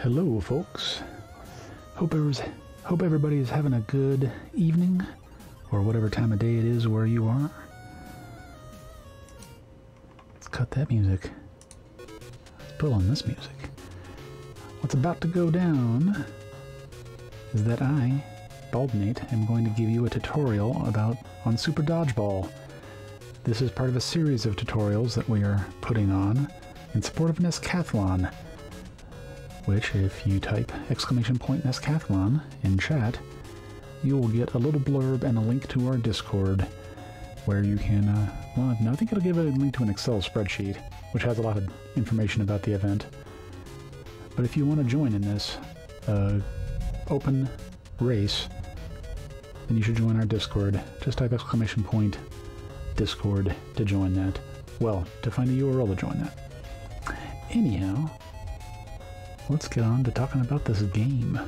Hello, folks. Hope everybody is having a good evening, or whatever time of day it is where you are. Let's cut that music. Let's put on this music. What's about to go down is that I, baldnate, am going to give you a tutorial on Super Dodgeball. This is part of a series of tutorials that we are putting on in support of NEScathlon, which, if you type !NEScathlon in chat, you will get a little blurb and a link to our Discord, where you can, well, no, I think it'll give a link to an Excel spreadsheet, which has a lot of information about the event. But if you want to join in this open race, then you should join our Discord. Just type !Discord to join that. Well, to find a URL to join that. Anyhow, let's get on to talking about this game.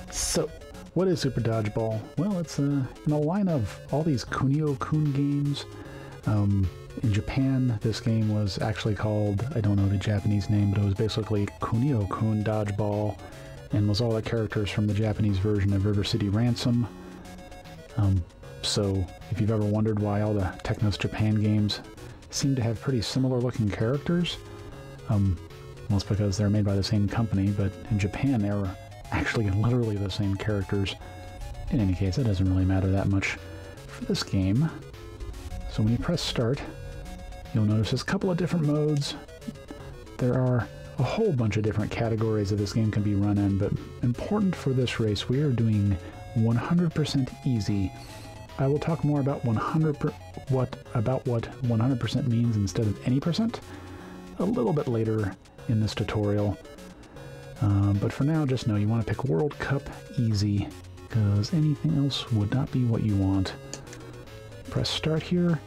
So, what is Super Dodgeball? Well, it's in a line of all these Kunio-kun games. In Japan, this game was actually called, I don't know the Japanese name, but it was basically Kunio-kun Dodgeball, and was all the characters from the Japanese version of River City Ransom. So, if you've ever wondered why all the Technos Japan games seem to have pretty similar looking characters, well, it's because they're made by the same company, but in Japan they were actually literally the same characters. In any case, it doesn't really matter that much for this game. So when you press start, you'll notice there's a couple of different modes. There are a whole bunch of different categories that this game can be run in, but important for this race, we are doing 100% easy. I will talk more about what 100% means instead of any percent a little bit later in this tutorial. But for now, just know you want to pick World Cup Easy, because anything else would not be what you want. Press start here.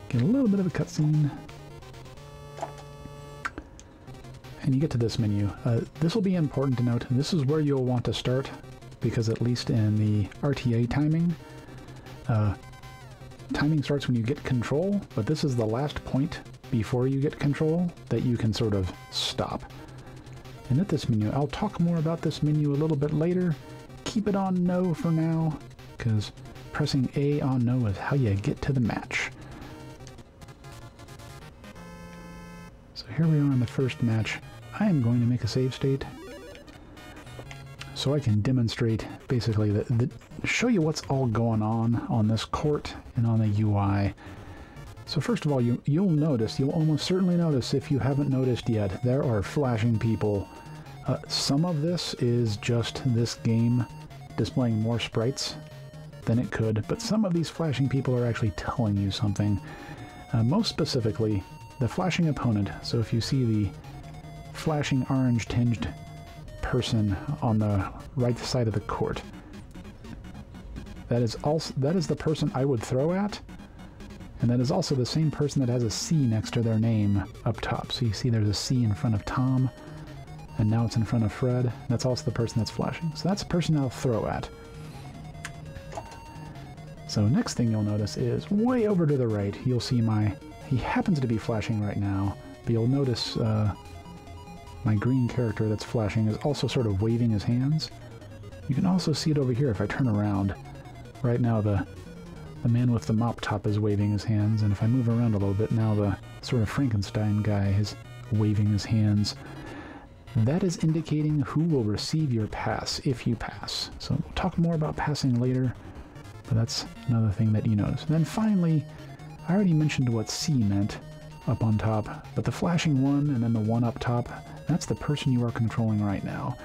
Get a little bit of a cutscene. And you get to this menu. This will be important to note. This is where you'll want to start, because at least in the RTA timing, timing starts when you get control, but this is the last point before you get control that you can sort of stop. And at this menu, I'll talk more about this menu a little bit later. Keep it on no for now, because pressing A on no is how you get to the match. So here we are in the first match. I am going to make a save state, so I can demonstrate, basically, show you what's all going on this court and on the UI. So first of all, you'll almost certainly notice, if you haven't noticed yet, there are flashing people. Some of this is just this game displaying more sprites than it could, but some of these flashing people are actually telling you something. Most specifically, the flashing opponent. So if you see the flashing orange-tinged person on the right side of the court, that is the person I would throw at, and that is also the same person that has a C next to their name up top. So you see there's a C in front of Tom, and now it's in front of Fred. That's also the person that's flashing. So that's the person I'll throw at. So next thing you'll notice is way over to the right, you'll see he happens to be flashing right now, but you'll notice my green character that's flashing is also sort of waving his hands. You can also see it over here if I turn around. Right now the man with the mop top is waving his hands, and if I move around a little bit, now the sort of Frankenstein guy is waving his hands. That is indicating who will receive your pass if you pass. So we'll talk more about passing later, but that's another thing that you notice. And then finally, I already mentioned what C meant up on top, but the flashing one and then the one up top, that's the person you are controlling right now.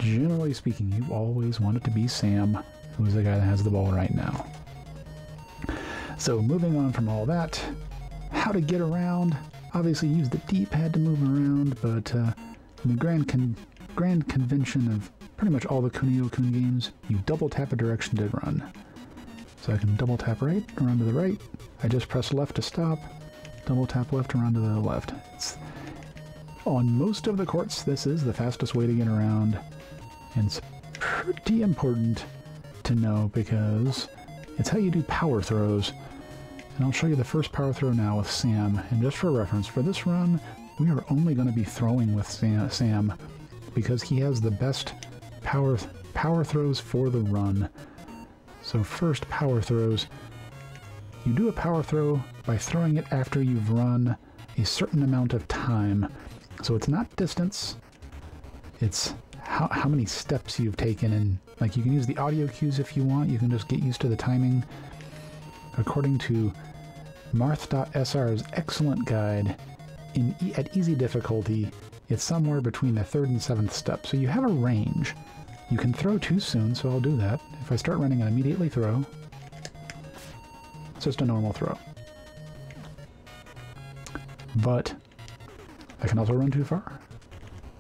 Generally speaking, you always want it to be Sam, who's the guy that has the ball right now. So moving on from all that, how to get around. Obviously use the D-pad to move around, but in the grand convention of pretty much all the Kunio-kun games, you double tap a direction to run. So I can double tap right, run to the right. I just press left to stop, double tap left to run to the left. On most of the courts, this is the fastest way to get around, and it's pretty important to know because it's how you do power throws. And I'll show you the first power throw now with Sam. And just for reference, for this run, we are only going to be throwing with Sam because he has the best power throws for the run. So first, power throws. You do a power throw by throwing it after you've run a certain amount of time. So it's not distance, it's how many steps you've taken, and like you can use the audio cues if you want, you can just get used to the timing. According to Marth.sr's excellent guide, at easy difficulty, it's somewhere between the 3rd and 7th step, so you have a range. You can throw too soon, so I'll do that. If I start running and immediately throw, it's just a normal throw. But I can also run too far.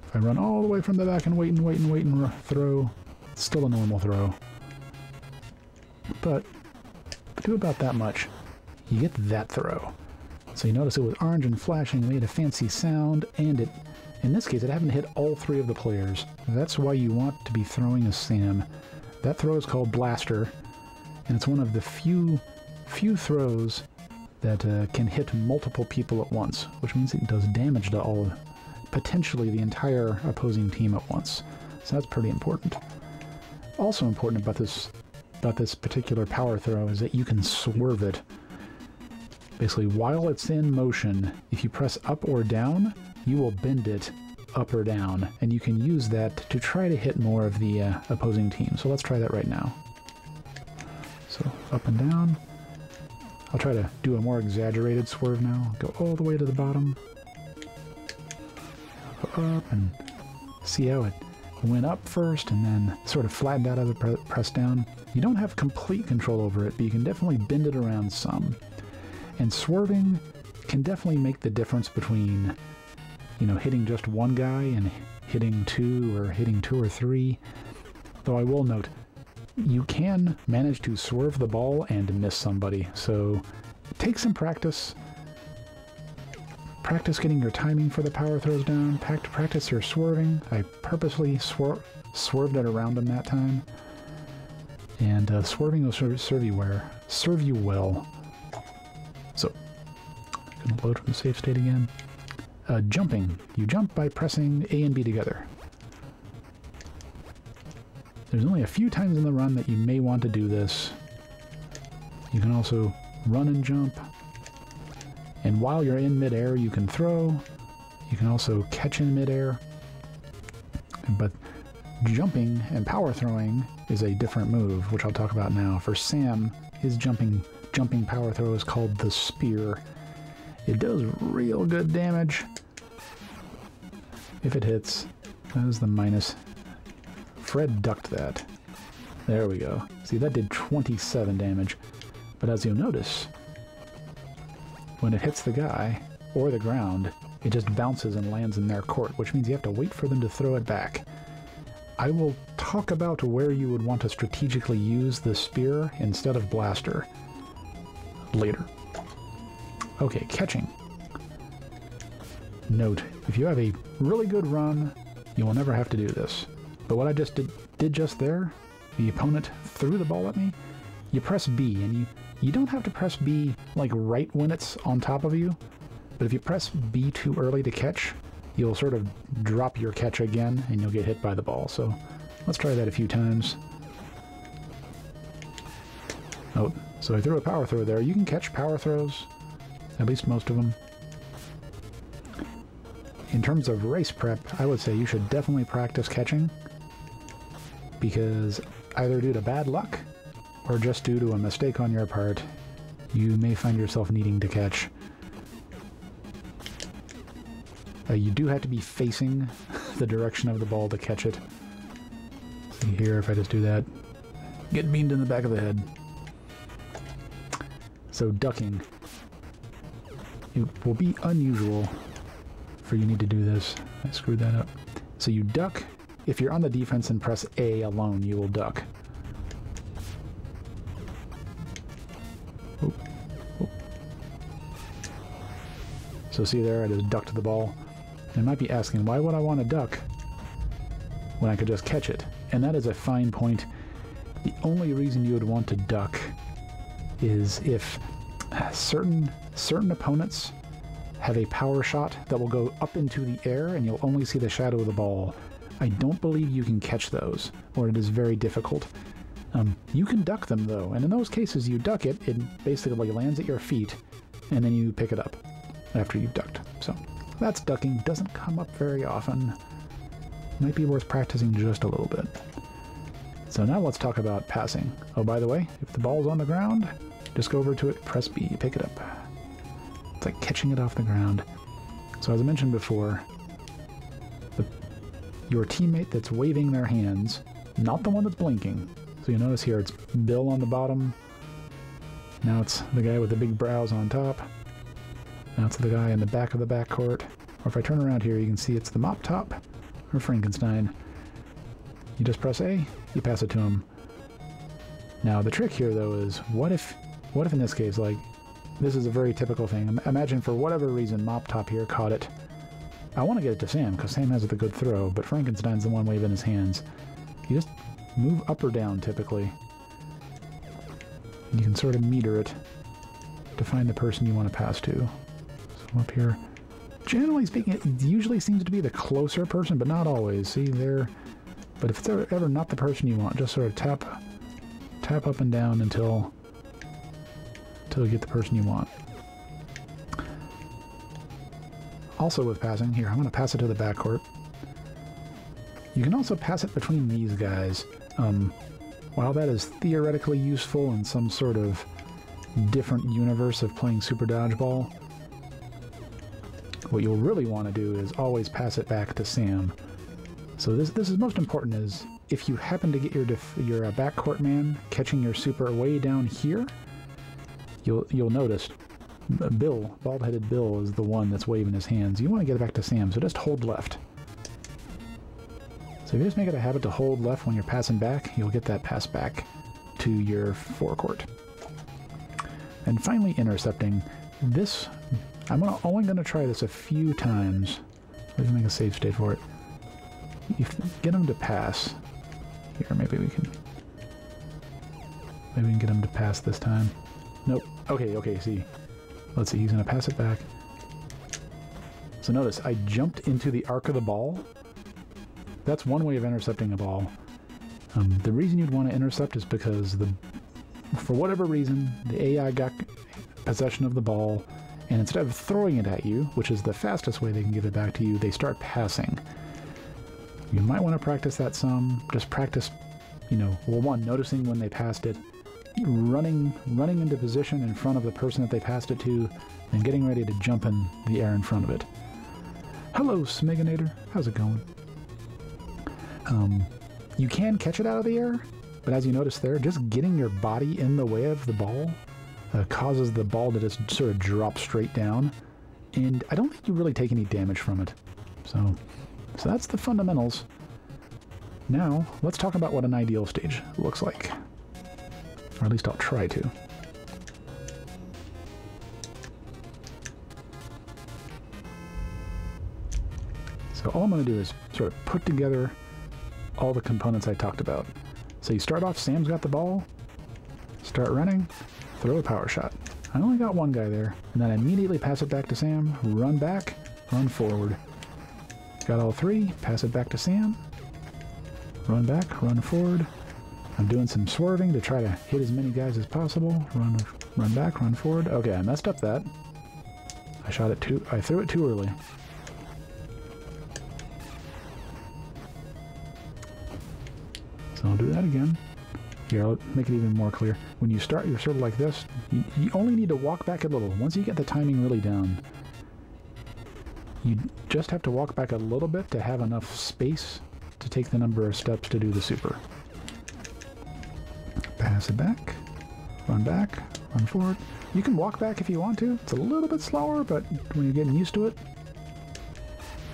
If I run all the way from the back and wait and throw, it's still a normal throw. But do about that much, you get that throw. So you notice it was orange and flashing, it made a fancy sound, and it, in this case, it happened to hit all 3 of the players. That's why you want to be throwing as Sam. That throw is called Blaster, and it's one of the few throws that can hit multiple people at once, which means it does damage to potentially the entire opposing team at once. So that's pretty important. Also important about this particular power throw is that you can swerve it. Basically, while it's in motion, if you press up or down, you will bend it up or down, and you can use that to try to hit more of the opposing team. So let's try that right now. So up and down. I'll try to do a more exaggerated swerve now. Go all the way to the bottom. Go up and see how it went up first and then sort of flattened out as it pressed down. You don't have complete control over it, but you can definitely bend it around some. And swerving can definitely make the difference between, you know, hitting just one guy and hitting 2 or hitting 2 or 3. Though I will note, you can manage to swerve the ball and miss somebody, so take some practice. Practice getting your timing for the power throws down, practice your swerving. I purposely swerved it around him that time. And swerving will serve you well. So, I'm gonna load from the save state again. Jumping. You jump by pressing A and B together. There's only a few times in the run that you may want to do this. You can also run and jump. And while you're in midair, you can throw. You can also catch in midair. But jumping and power throwing is a different move, which I'll talk about now. For Sam, his jumping power throw is called the Spear. It does real good damage if it hits. That is the minus. Fred ducked that. There we go. See, that did 27 damage. But as you'll notice, when it hits the guy or the ground, it just bounces and lands in their court, which means you have to wait for them to throw it back. I will talk about where you would want to strategically use the Spear instead of Blaster later. Okay, catching. Note, if you have a really good run, you will never have to do this. But what I just did just there, the opponent threw the ball at me, you press B, and you don't have to press B like right when it's on top of you, but if you press B too early to catch, you'll sort of drop your catch again, and you'll get hit by the ball. So let's try that a few times. Oh, so I threw a power throw there. You can catch power throws, at least most of them. In terms of race prep, I would say you should definitely practice catching, because either due to bad luck or just due to a mistake on your part, you may find yourself needing to catch. You do have to be facing the direction of the ball to catch it. See here, if I just do that, get beamed in the back of the head. So ducking. It will be unusual for you need to do this. I screwed that up. So you duck. If you're on the defense and press A alone, you will duck. Oh. Oh. So see there, I just ducked the ball. I might be asking, why would I want to duck when I could just catch it? And that is a fine point. The only reason you would want to duck is if Certain opponents have a power shot that will go up into the air and you'll only see the shadow of the ball. I don't believe you can catch those, or it is very difficult. You can duck them though, and in those cases you duck it, it basically lands at your feet, and then you pick it up after you've ducked. So that's ducking. Doesn't come up very often. Might be worth practicing just a little bit. So now let's talk about passing. Oh, by the way, if the ball's on the ground, just go over to it, press B, pick it up. It's like catching it off the ground. So as I mentioned before, your teammate that's waving their hands, not the one that's blinking. So you notice here it's Bill on the bottom. Now it's the guy with the big brows on top. Now it's the guy in the back of the backcourt. Or if I turn around here, you can see it's the Mop Top or Frankenstein. You just press A, you pass it to him. Now the trick here though is, what if in this case, like, this is a very typical thing. Imagine for whatever reason Mop Top here caught it. I want to get it to Sam, because Sam has the good throw, but Frankenstein's the one waving his hands. You just move up or down, typically. And you can sort of meter it to find the person you want to pass to. So up here. Generally speaking, it usually seems to be the closer person, but not always. See, there. But if it's ever not the person you want, just sort of tap up and down until you get the person you want. Also with passing, here, I'm going to pass it to the backcourt. You can also pass it between these guys. While that is theoretically useful in some sort of different universe of playing Super Dodgeball, what you'll really want to do is always pass it back to Sam. So this is most important, is if you happen to get your backcourt man catching your super way down here, you'll notice Bill, bald-headed Bill, is the one that's waving his hands. You want to get it back to Sam, so just hold left. So if you just make it a habit to hold left when you're passing back, you'll get that pass back to your forecourt. And finally, intercepting. This, I'm only going to try this a few times. Let's make a save state for it. You get him to pass. Here, maybe we can get him to pass this time. Nope. Okay, see. Let's see, he's going to pass it back. So notice, I jumped into the arc of the ball. That's one way of intercepting a ball. The reason you'd want to intercept is because, for whatever reason, the AI got possession of the ball, and instead of throwing it at you, which is the fastest way they can give it back to you, they start passing. You might want to practice that some. Just practice, well, one, noticing when they passed it, running into position in front of the person that they passed it to, and getting ready to jump in the air in front of it. Hello, Smeganator. How's it going? You can catch it out of the air, but as you notice there, just getting your body in the way of the ball causes the ball to just sort of drop straight down, and I don't think you really take any damage from it. So that's the fundamentals. Now, let's talk about what an ideal stage looks like. Or at least I'll try to. So all I'm going to do is sort of put together all the components I talked about. So you start off, Sam's got the ball, start running, throw a power shot. I only got one guy there, and then I immediately pass it back to Sam, run back, run forward. Got all three, pass it back to Sam, run back, run forward. I'm doing some swerving to try to hit as many guys as possible. Run back, run forward. Okay, I messed up that. I threw it too early. So I'll do that again. Here, I'll make it even more clear. When you start, you're sort of like this. You only need to walk back a little. Once you get the timing really down, you just have to walk back a little bit to have enough space to take the number of steps to do the super. Pass it back, run forward. You can walk back if you want to. It's a little bit slower, but when you're getting used to it,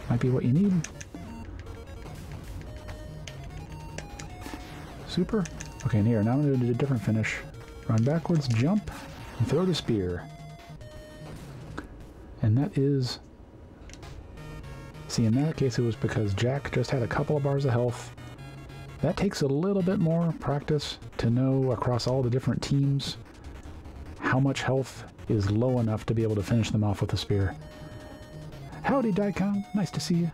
might be what you need. Super. Okay, and here, now I'm going to do a different finish. Run backwards, jump, and throw the spear. And that is... See, in that case, it was because Jack just had a couple of bars of health. That takes a little bit more practice to know across all the different teams how much health is low enough to be able to finish them off with a spear. Howdy, Daikon. Nice to see you.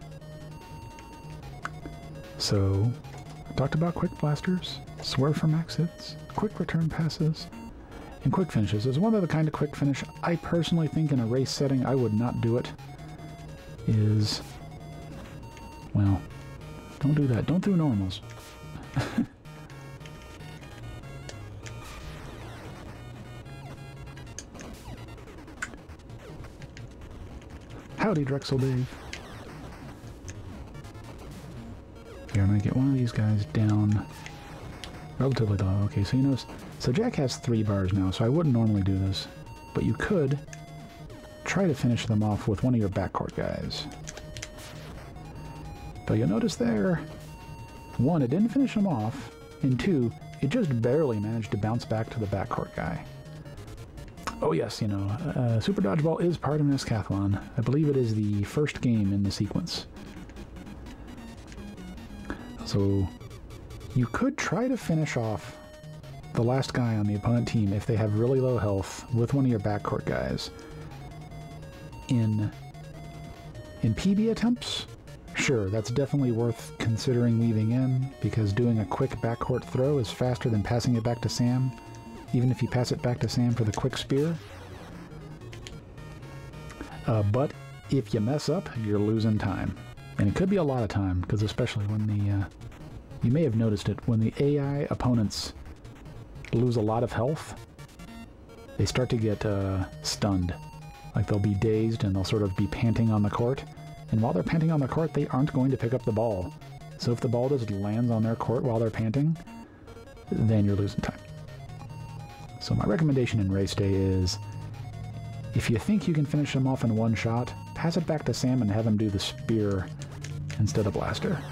So, I talked about quick blasters, swear for max hits, quick return passes, and quick finishes. There's one other kind of quick finish I personally think in a race setting I would not do it. Is, well, don't do that. Don't do normals. Howdy, Drexel Dave. Here, I'm going to get one of these guys down relatively low. Okay, so you notice, so Jack has 3 bars now, so I wouldn't normally do this, but you could try to finish them off with one of your backcourt guys. But you'll notice there, 1, it didn't finish him off, and 2, it just barely managed to bounce back to the backcourt guy. Oh yes, you know, Super Dodgeball is part of NEScathlon. I believe it is the first game in the sequence. So, you could try to finish off the last guy on the opponent team if they have really low health with one of your backcourt guys. In PB attempts, sure, that's definitely worth considering weaving in, because doing a quick backcourt throw is faster than passing it back to Sam, even if you pass it back to Sam for the quick spear. But if you mess up, you're losing time. And it could be a lot of time, because especially when the, you may have noticed it, when the AI opponents lose a lot of health, they start to get stunned. Like they'll be dazed and they'll sort of be panting on the court. And while they're panting on the court, they aren't going to pick up the ball. So if the ball just lands on their court while they're panting, then you're losing time. So my recommendation in race day is, if you think you can finish them off in one shot, pass it back to Sam and have him do the spear instead of blaster.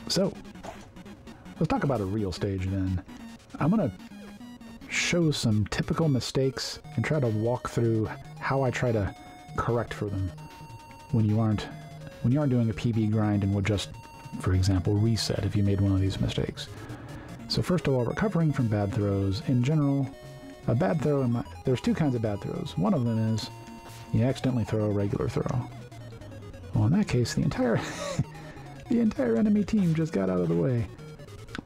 So, let's talk about a real stage then. I'm going to show some typical mistakes and try to walk through how I try to correct for them when you aren't doing a PB grind and would just, for example, reset if you made one of these mistakes. So first of all, recovering from bad throws. In general, a bad throw, there's 2 kinds of bad throws. One of them is you accidentally throw a regular throw. Well, in that case, the entire the entire enemy team just got out of the way.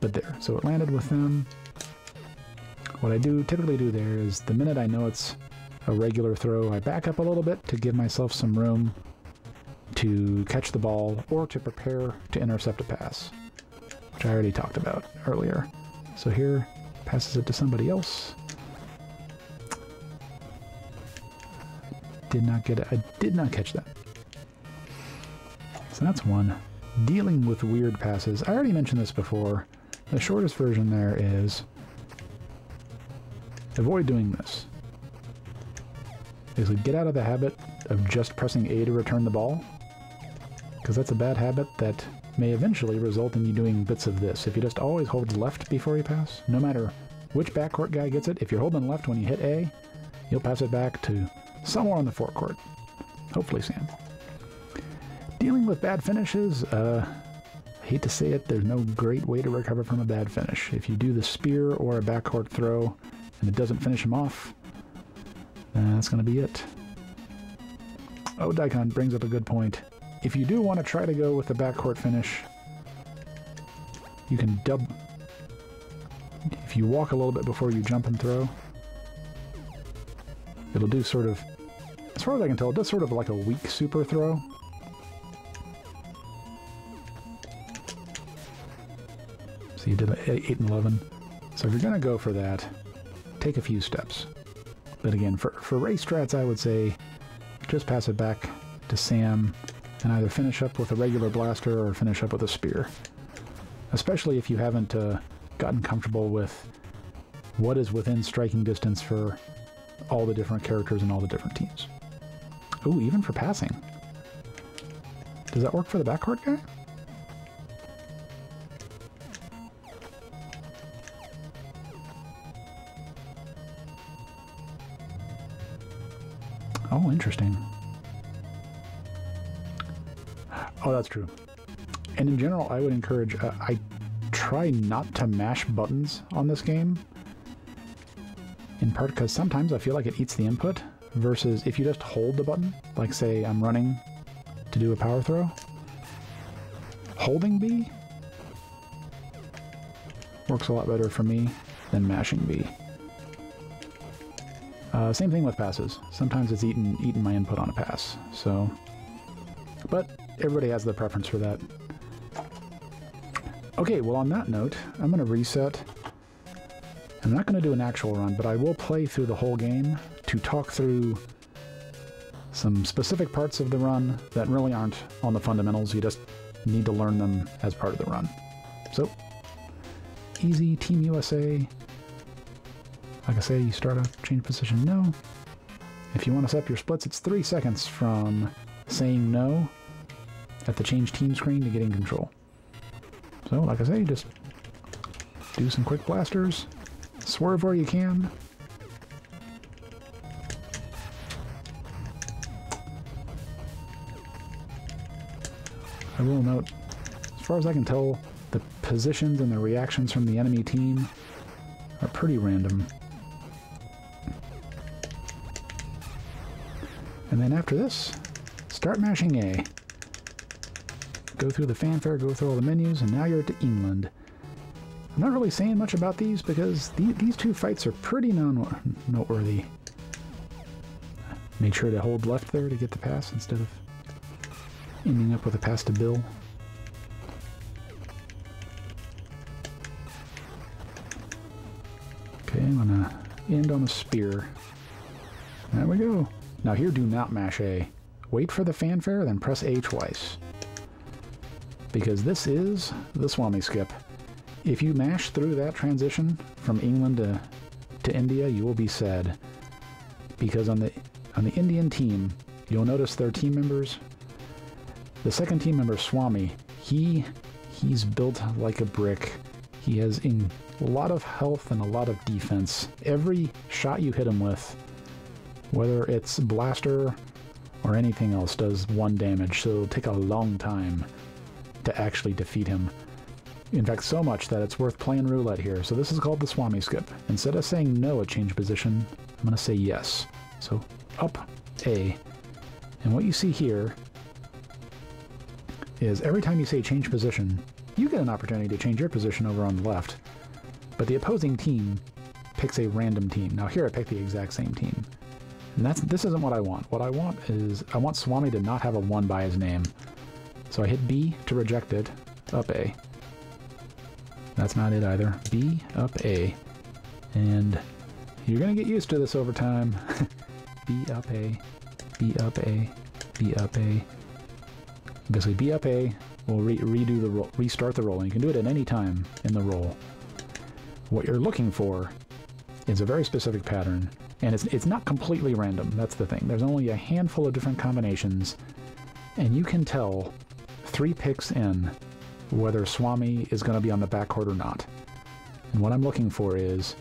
But there, so it landed with them. What I typically do there is, the minute I know it's a regular throw, I back up a little bit to give myself some room to catch the ball or to prepare to intercept a pass, which I already talked about earlier. So here, passes it to somebody else. Did not get it. I did not catch that. So that's one. Dealing with weird passes. I already mentioned this before. The shortest version there is avoid doing this. Basically, get out of the habit of just pressing A to return the ball, because that's a bad habit that may eventually result in you doing bits of this. If you just always hold left before you pass, no matter which backcourt guy gets it, if you're holding left when you hit A, you'll pass it back to somewhere on the forecourt. Hopefully Sam. Dealing with bad finishes, I hate to say it, there's no great way to recover from a bad finish. If you do the spear or a backcourt throw and it doesn't finish him off, that's going to be it. Oh, Daikon brings up a good point. If you do want to try to go with the backcourt finish, you can if you walk a little bit before you jump and throw, it'll do sort of, as far as I can tell, it does sort of like a weak super throw. So you did 8 and 11. So if you're going to go for that, take a few steps. But again, for race strats, I would say just pass it back to Sam and either finish up with a regular blaster or finish up with a spear. Especially if you haven't gotten comfortable with what is within striking distance for all the different characters and all the different teams. Ooh, even for passing. Does that work for the backcourt guy? Oh, interesting. Oh, that's true. And in general, I would encourage, I try not to mash buttons on this game. in part because sometimes I feel like it eats the input, versus if you just hold the button, like say I'm running to do a power throw, holding B works a lot better for me than mashing B. Same thing with passes. Sometimes it's eating my input on a pass, so... But everybody has their preference for that. Okay, well on that note, I'm going to reset. I'm not going to do an actual run, but I will play through the whole game to talk through some specific parts of the run that really aren't on the fundamentals. You just need to learn them as part of the run. So, easy, Team USA. Like I say, you start a change position no. If you want to set up your splits, it's 3 seconds from saying no at the change team screen to getting control. So, like I say, just do some quick blasters, swerve where you can. I will note, as far as I can tell, the positions and the reactions from the enemy team are pretty random. And then after this, start mashing A. Go through the fanfare, go through all the menus, and now you're at England. I'm not really saying much about these because these two fights are pretty noteworthy. Made sure to hold left there to get the pass instead of ending up with a pass to Bill. Okay, I'm gonna end on a spear. There we go. Now here, do not mash A. Wait for the fanfare, then press A twice. Because this is the Swami skip. If you mash through that transition from England to India, you will be sad. Because on the Indian team, you'll notice their team members. The second team member, Swami, he's built like a brick. He has a lot of health and a lot of defense. Every shot you hit him with, whether it's blaster or anything else, does 1 damage, so it'll take a long time to actually defeat him. In fact, so much that it's worth playing roulette here. So this is called the Swami skip. Instead of saying no at change position, I'm going to say yes. So up A. And what you see here is every time you say change position, you get an opportunity to change your position over on the left. But the opposing team picks a random team. Now here I picked the exact same team. And this isn't what I want. What I want is, I want Swami to not have a 1 by his name. So I hit B to reject it, up A. That's not it either. B, up A. And you're going to get used to this over time. B, up A, B, up A, B, up A. Basically, B, up A will redo the roll, restart the roll. And you can do it at any time in the roll. What you're looking for is a very specific pattern. And it's not completely random, that's the thing. There's only a handful of different combinations, and you can tell 3 picks in whether Swami is going to be on the backcourt or not. And what I'm looking for is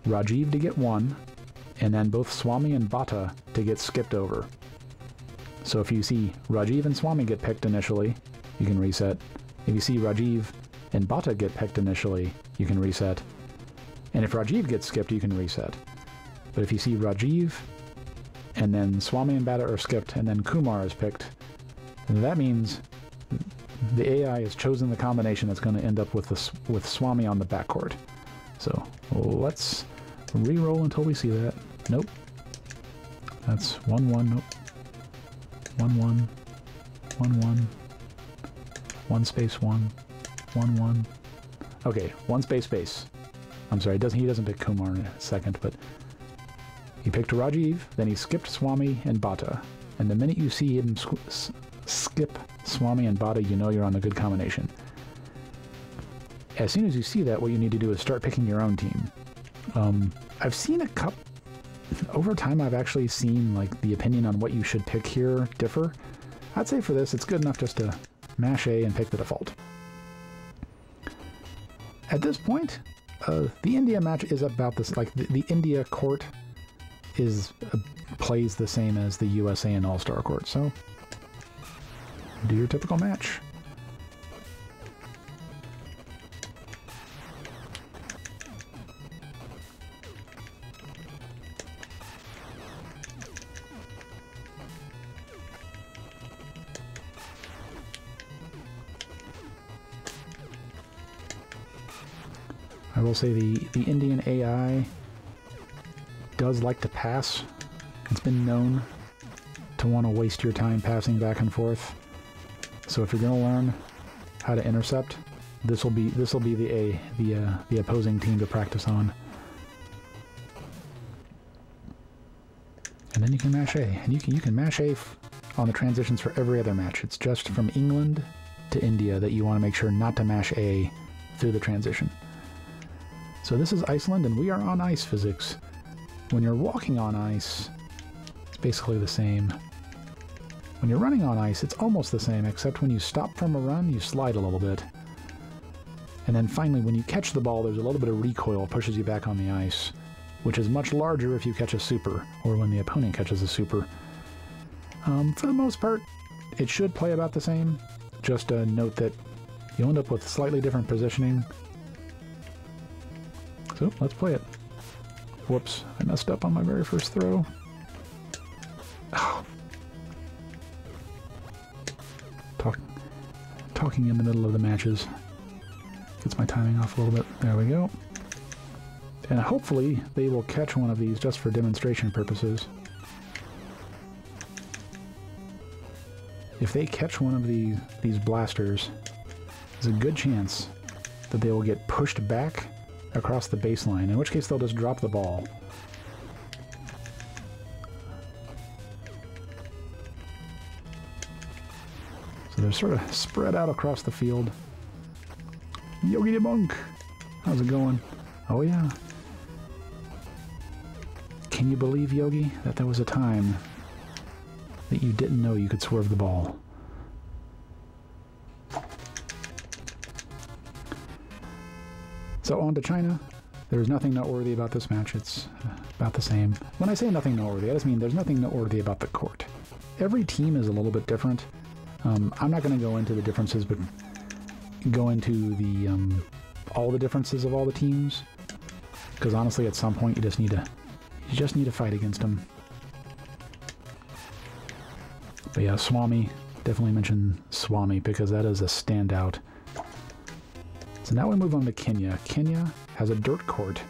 Rajiv to get 1, and then both Swami and Bata to get skipped over. So if you see Rajiv and Swami get picked initially, you can reset. If you see Rajiv and Bata get picked initially, you can reset. And if Rajiv gets skipped, you can reset. But if you see Rajiv, and then Swami and Bata are skipped, and then Kumar is picked, that means the AI has chosen the combination that's going to end up with Swami on the backcourt. So let's re-roll until we see that. Nope. That's 1-1. Nope. 1-1. 1-1. 1 space 1. 1-1. Okay, 1 space space. I'm sorry, he doesn't pick Kumar in a second, but he picked Rajiv, then he skipped Swami and Bata. And the minute you see him skip Swami and Bata, you know you're on the good combination. As soon as you see that, what you need to do is start picking your own team. I've seen a couple... Over time, I've actually seen like the opinion on what you should pick here differ. I'd say for this, it's good enough just to mash A and pick the default. At this point, the India match is about this, like the India court plays the same as the USA and All-Star court, so do your typical match. I will say the Indian AI does like to pass. It's been known to want to waste your time passing back and forth. So if you're going to learn how to intercept, this will be the opposing team to practice on. And then you can mash A, and you can mash A on the transitions for every other match. It's just from England to India that you want to make sure not to mash A through the transition. So this is Iceland, and we are on ice physics. When you're walking on ice, it's basically the same. When you're running on ice, it's almost the same, except when you stop from a run, you slide a little bit. And then finally, when you catch the ball, there's a little bit of recoil, pushes you back on the ice, which is much larger if you catch a super, or when the opponent catches a super. For the most part, it should play about the same. Just note that you'll end up with slightly different positioning. So, let's play it. Whoops, I messed up on my very first throw. Oh. Talking in the middle of the matches gets my timing off a little bit. There we go. And hopefully they will catch one of these just for demonstration purposes. If they catch one of these blasters, there's a good chance that they will get pushed back across the baseline, in which case they'll just drop the ball. So they're sort of spread out across the field. Yogi the Monk! How's it going? Oh yeah. Can you believe, Yogi, that there was a time that you didn't know you could swerve the ball? So on to China. There's nothing noteworthy about this match. It's about the same. When I say nothing noteworthy, I just mean there's nothing noteworthy about the court. Every team is a little bit different. I'm not going to go into the differences, but go into the all the differences of all the teams, because honestly, at some point, you just need to fight against them. But yeah, Swami, definitely mention Swami because that is a standout. So now we move on to Kenya. Kenya has a dirt court,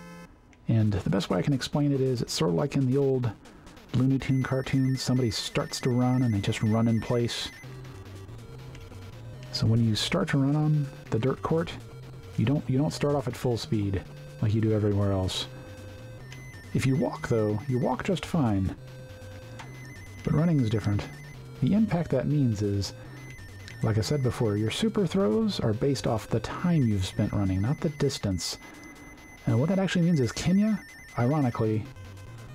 and the best way I can explain it is it's sort of like in the old Looney Tune cartoons. Somebody starts to run and they just run in place. So when you start to run on the dirt court, you don't start off at full speed like you do everywhere else. If you walk, though, you walk just fine. But running is different. The impact that means is, like I said before, your super throws are based off the time you've spent running, not the distance. And what that actually means is Kenya, ironically,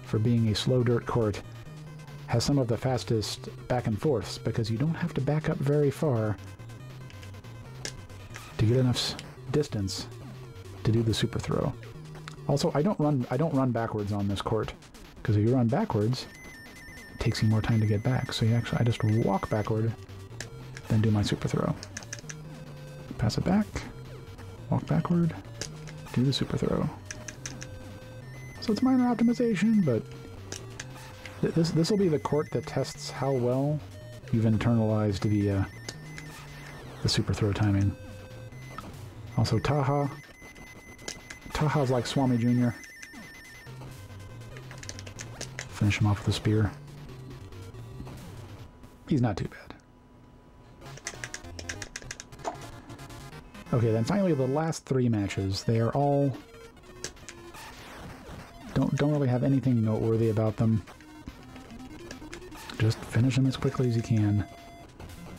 for being a slow dirt court, has some of the fastest back and forths because you don't have to back up very far to get enough distance to do the super throw. Also, I don't run backwards on this court, because if you run backwards, it takes you more time to get back. So I just walk backward, then do my super throw. Pass it back, walk backward, do the super throw. So it's minor optimization, but this will be the court that tests how well you've internalized the super throw timing. Also, Taha. Taha's like Swami Jr. Finish him off with a spear. He's not too bad. Okay, then finally the last three matches. They are all... Don't really have anything noteworthy about them. Just finish them as quickly as you can.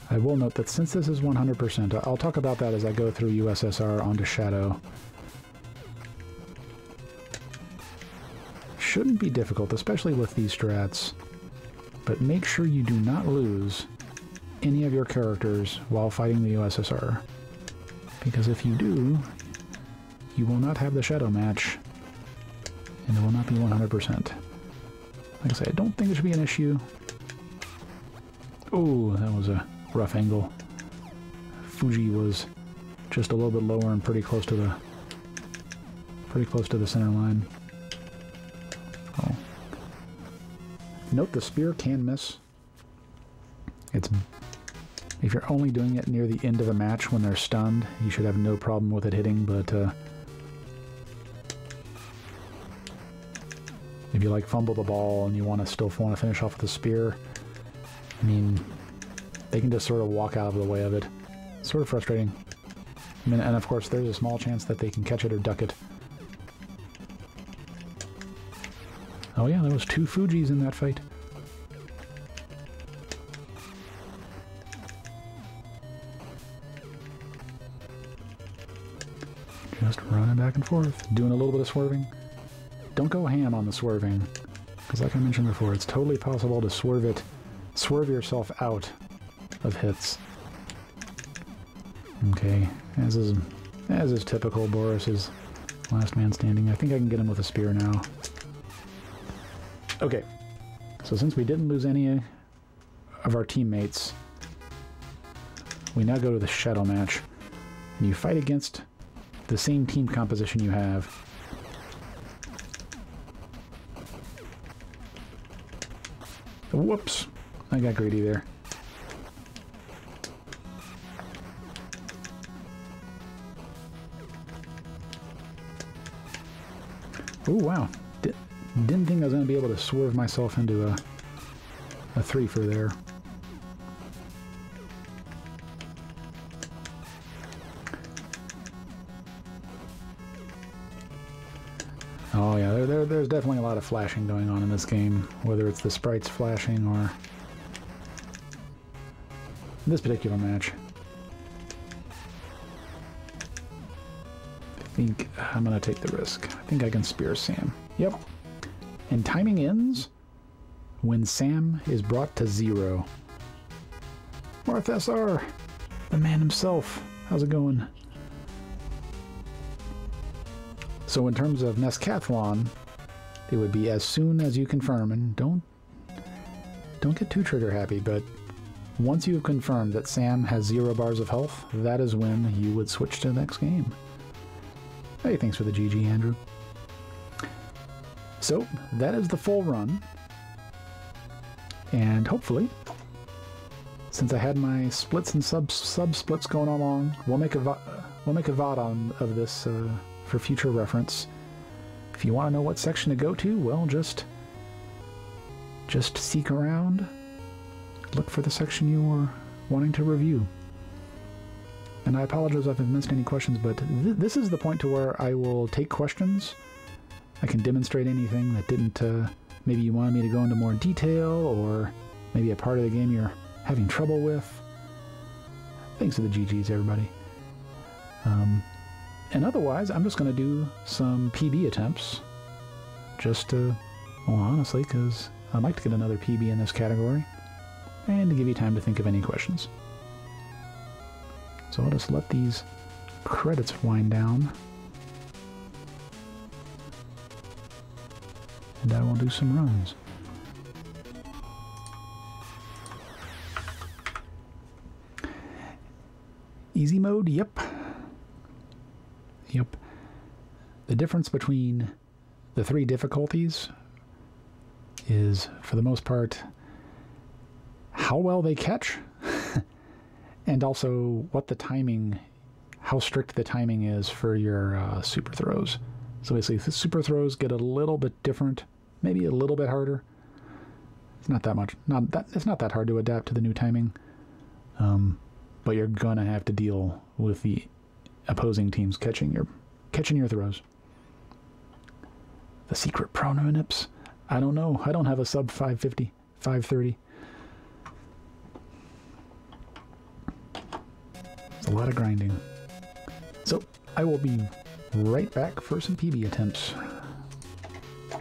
I will note that since this is 100%, I'll talk about that as I go through USSR onto Shadow. Shouldn't be difficult, especially with these strats, but make sure you do not lose any of your characters while fighting the USSR, because if you do, you will not have the Shadow match, and it will not be 100%. Like I say, I don't think it should be an issue. Oh, that was a rough angle. Fuji was just a little bit lower and pretty close to the center line. Oh. Note the spear can miss. If you're only doing it near the end of a match when they're stunned, you should have no problem with it hitting, but If you like fumble the ball and you still want to finish off with a spear, I mean, they can just sort of walk out of the way of it. It's sort of frustrating. I mean, and of course, there's a small chance that they can catch it or duck it. Oh yeah, there was 2 Fujis in that fight. Just running back and forth, doing a little bit of swerving. Don't go ham on the swerving, because like I mentioned before, it's totally possible to swerve yourself out of hits. Okay, as is typical, Boris is last man standing. I think I can get him with a spear now. Okay, so since we didn't lose any of our teammates, we now go to the shadow match, and you fight against the same team composition you have. Whoops, I got greedy there. Oh wow, didn't think I was going to be able to swerve myself into a 3-fer there. Oh yeah, there's definitely a lot of flashing going on in this game, whether it's the sprites flashing or this particular match. I think I'm going to take the risk. I think I can spear Sam. Yep. And timing ends when Sam is brought to 0. Marth SR, the man himself. How's it going? So in terms of NEScathlon, it would be as soon as you confirm, and don't get too trigger happy, but once you have confirmed that Sam has 0 bars of health, that is when you would switch to the next game. Hey, thanks for the GG, Andrew. So that is the full run, and hopefully, since I had my splits and sub splits going along, we'll make a VOD of this for future reference. If you want to know what section to go to, well, just seek around, look for the section you were wanting to review. And I apologize if I've missed any questions, but this is the point to where I will take questions. I can demonstrate anything that didn't, maybe you wanted me to go into more detail, or maybe a part of the game you're having trouble with. Thanks for the GGs, everybody. And otherwise, I'm just going to do some PB attempts. Just to, well, honestly, because I'd like to get another PB in this category. And to give you time to think of any questions. So I'll just let these credits wind down. And I will do some runs. Easy mode, yep. Yep. The difference between the 3 difficulties is, for the most part, how well they catch, and also what the timing, how strict the timing is for your super throws. So basically, the super throws get a little bit different, maybe a little bit harder. It's not that much. It's not that hard to adapt to the new timing, but you're gonna have to deal with the opposing teams catching your throws. The secret prononips? I don't know. I don't have a sub 550, 530. It's a lot of grinding. So I will be right back for some PB attempts.